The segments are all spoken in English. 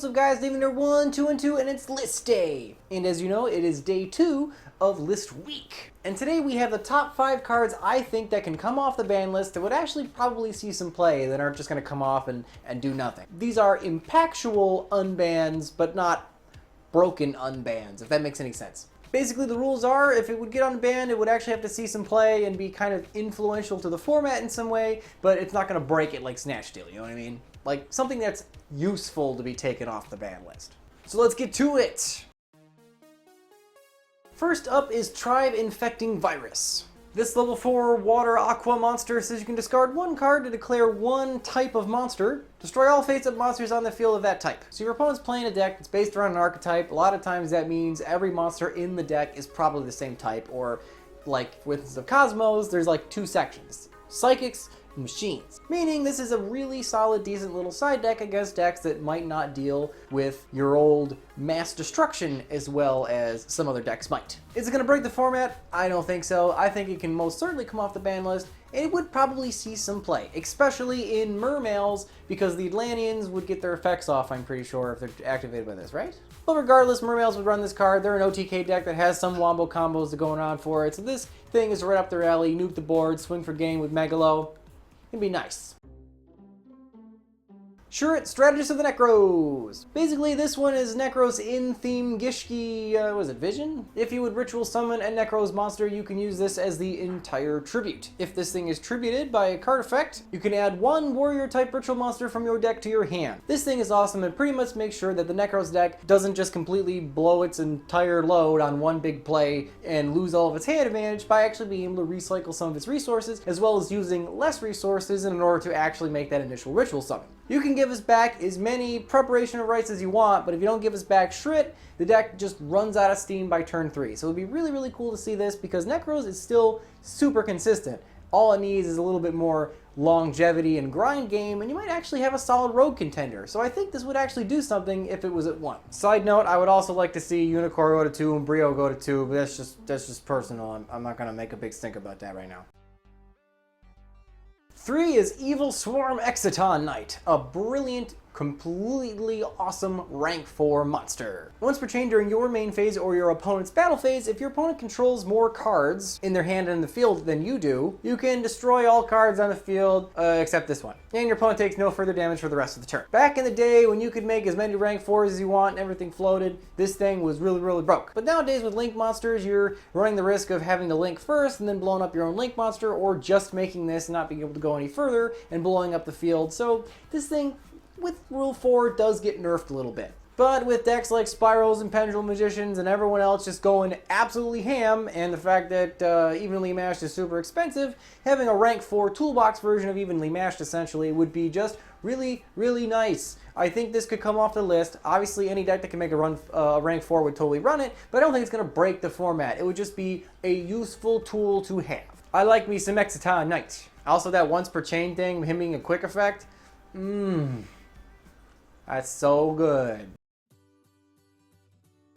what's up guys, David here, 1, 2, and 2, and it's list day. And as you know, it is day 2 of list week. And today we have the top 5 cards I think that can come off the ban list that would actually probably see some play, that aren't just going to come off and do nothing. These are impactual unbans, but not broken unbans, if that makes any sense. Basically, the rules are, if it would get unbanned, it would actually have to see some play and be kind of influential to the format in some way, but it's not going to break it like Snatch Steal, you know what I mean? Like, something that's useful to be taken off the ban list. So let's get to it! First up is Tribe Infecting Virus. This level 4 water aqua monster says you can discard 1 card to declare 1 type of monster. Destroy all face-up monsters on the field of that type. So your opponent's playing a deck that's based around an archetype. A lot of times that means every monster in the deck is probably the same type, or like with the Cosmos, there's like 2 sections. Psychics and Machines. Meaning this is a really solid, decent little side deck against decks that might not deal with your old mass destruction as well as some other decks might. Is it going to break the format? I don't think so. I think it can most certainly come off the ban list, and it would probably see some play, especially in Mermails, because the Atlanteans would get their effects off, I'm pretty sure, if they're activated by this, right? But regardless, Mermails would run this card. They're an OTK deck that has some wombo combos going on for it, so this thing is right up their alley. Nuke the board, swing for game with MacLeod. It'd be nice. Shuret, Strategist of the Necrose. Basically, this one is Necrose in theme Gishki, was it Vision? If you would ritual summon a Necrose monster, you can use this as the entire tribute. If this thing is tributed by a card effect, you can add 1 warrior type ritual monster from your deck to your hand. This thing is awesome and pretty much makes sure that the Necrose deck doesn't just completely blow its entire load on one big play and lose all of its hand advantage by actually being able to recycle some of its resources, as well as using less resources in order to actually make that initial ritual summon. You can give us back as many preparation of rites as you want, but if you don't give us back Shrit, the deck just runs out of steam by turn 3. So it would be really, really cool to see this because Necrose is still super consistent. All it needs is a little bit more longevity and grind game, and you might actually have a solid rogue contender. So I think this would actually do something if it was at 1. Side note, I would also like to see Unicorn go to 2 and Brio go to 2, but that's just personal. I'm not going to make a big stink about that right now. 3 is Evil Swarm Exciton Knight, a brilliant, completely awesome rank 4 monster. Once per chain during your main phase or your opponent's battle phase, if your opponent controls more cards in their hand and in the field than you do, you can destroy all cards on the field except this one. And your opponent takes no further damage for the rest of the turn. Back in the day when you could make as many rank 4s as you want and everything floated, this thing was really, really broke. But nowadays with link monsters, you're running the risk of having to link first and then blowing up your own link monster, or just making this and not being able to go any further and blowing up the field. So this thing, with Rule 4, does get nerfed a little bit. But with decks like Spirals and Pendulum Magicians and everyone else just going absolutely ham, and the fact that Evenly Matched is super expensive, having a rank 4 toolbox version of Evenly Matched essentially would be just really, really nice. I think this could come off the list. Obviously, any deck that can make a rank 4 would totally run it, but I don't think it's going to break the format. It would just be a useful tool to have. I like me some Exciton Knight. Also, that once per chain thing, him being a quick effect, that's so good.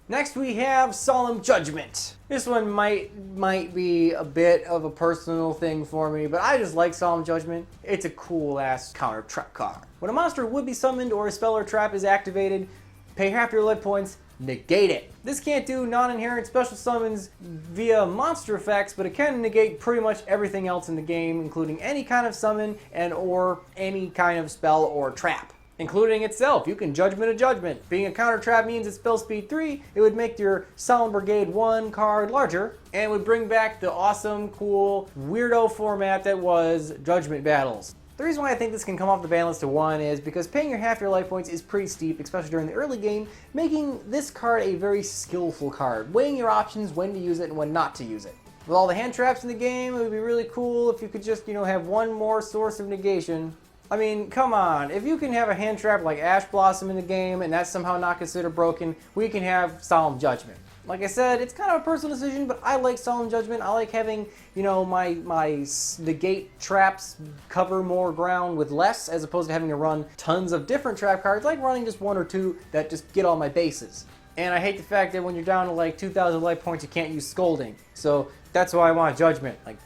Next we have Solemn Judgment. This one might be a bit of a personal thing for me, but I just like Solemn Judgment. It's a cool ass counter trap card. When a monster would be summoned or a spell or trap is activated, pay half your life points, negate it. This can't do non-inherent special summons via monster effects, but it can negate pretty much everything else in the game, including any kind of summon and or any kind of spell or trap. Including itself. You can Judgment a Judgment. Being a counter trap means at spell speed 3, it would make your Solemn Brigade 1 card larger, and would bring back the awesome, cool, weirdo format that was Judgment Battles. The reason why I think this can come off the ban list to 1 is because paying your half your life points is pretty steep, especially during the early game, making this card a very skillful card, weighing your options when to use it and when not to use it. With all the hand traps in the game, it would be really cool if you could just, have one more source of negation. I mean, come on, if you can have a hand trap like Ash Blossom in the game and that's somehow not considered broken, we can have Solemn Judgment. Like I said, it's kind of a personal decision, but I like Solemn Judgment. I like having, my negate traps cover more ground with less, as opposed to having to run tons of different trap cards, like running just 1 or 2 that just get all my bases. And I hate the fact that when you're down to like 2,000 life points, you can't use Scolding. So that's why I want Judgment. Like,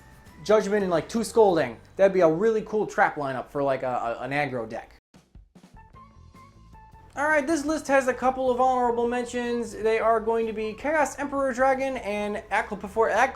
Judgment and like 2 Scolding. That'd be a really cool trap lineup for like an aggro deck. Alright, this list has a couple of honorable mentions. They are going to be Chaos Emperor Dragon and Achlababa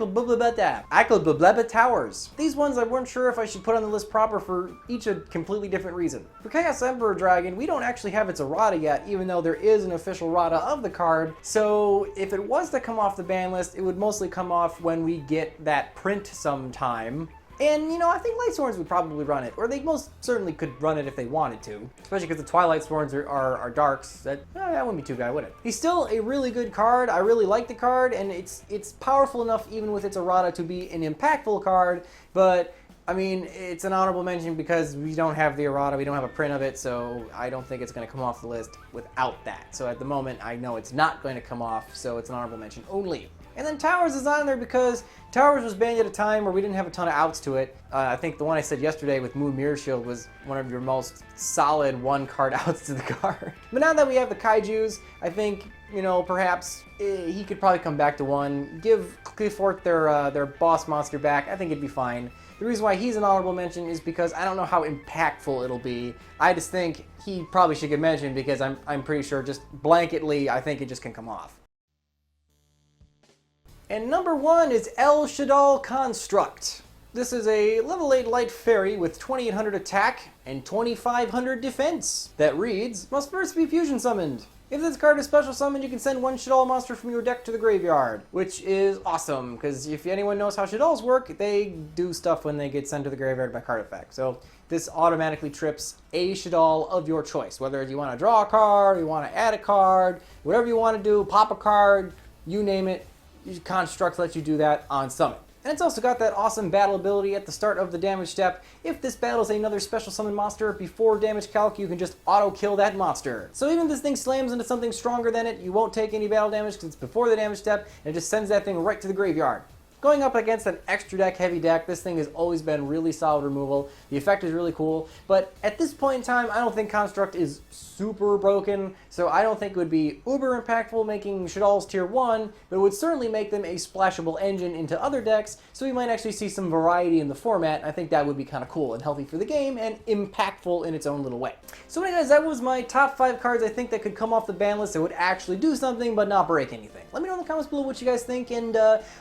Towers. These ones I weren't sure if I should put on the list proper for each a completely different reason. For Chaos Emperor Dragon, we don't actually have its errata yet, even though there is an official errata of the card. So if it was to come off the ban list, it would mostly come off when we get that print sometime. And, you know, I think Light Sworns would probably run it, or they most certainly could run it if they wanted to. Especially because the Twilight Sworns are darks. That wouldn't be too bad, would it? He's still a really good card. I really like the card, and it's powerful enough, even with its errata, to be an impactful card. But, I mean, it's an honorable mention because we don't have the errata, we don't have a print of it, so I don't think it's going to come off the list without that. So at the moment, I know it's not going to come off, so it's an honorable mention only. And then Towers is on there because Towers was banned at a time where we didn't have a ton of outs to it. I think the one I said yesterday with Moon Mirror Shield was one of your most solid one-card outs to the card. But now that we have the Kaijus, I think, you know, perhaps he could probably come back to one, give Clifford their boss monster back. I think it'd be fine. The reason why he's an honorable mention is because I don't know how impactful it'll be. I just think he probably should get mentioned because I'm pretty sure just blanketly, I think it just can come off. And number 1 is El Shadal Construct. This is a level 8 light fairy with 2800 attack and 2500 defense that reads, must first be fusion summoned. If this card is special summoned, you can send one Shadal monster from your deck to the graveyard, which is awesome, because if anyone knows how Shadals work, they do stuff when they get sent to the graveyard by card effect. So this automatically trips a Shadal of your choice, whether you want to draw a card, you want to add a card, whatever you want to do, pop a card, you name it. Construct lets you do that on summon. And it's also got that awesome battle ability at the start of the damage step. If this battles another special summon monster before damage calc, you can just auto kill that monster. So even if this thing slams into something stronger than it, you won't take any battle damage because it's before the damage step, and it just sends that thing right to the graveyard. Going up against an extra deck heavy deck, this thing has always been really solid removal. The effect is really cool, but at this point in time, I don't think Construct is super broken, so I don't think it would be uber impactful making Shadal's tier 1, but it would certainly make them a splashable engine into other decks, so we might actually see some variety in the format. I think that would be kind of cool and healthy for the game and impactful in its own little way. So anyways, that was my top 5 cards I think that could come off the ban list that would actually do something but not break anything. Let me know in the comments below what you guys think and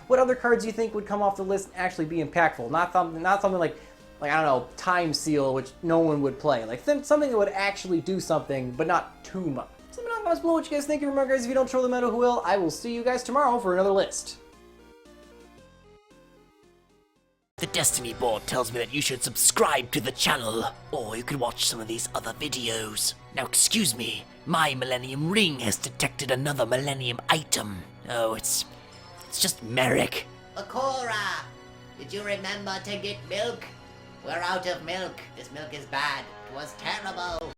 what other cards you think would come off the list and actually be impactful. Not something like I don't know, Time Seal, which no one would play. Like something that would actually do something, but not too much. So let me know in the comments below what you guys think. And remember guys, if you don't troll the meta, who will? I will see you guys tomorrow for another list. The Destiny board tells me that you should subscribe to the channel, or you could watch some of these other videos. Now excuse me, my Millennium Ring has detected another Millennium item. Oh, it's just Merrick. Akora, did you remember to get milk? We're out of milk. This milk is bad. It was terrible.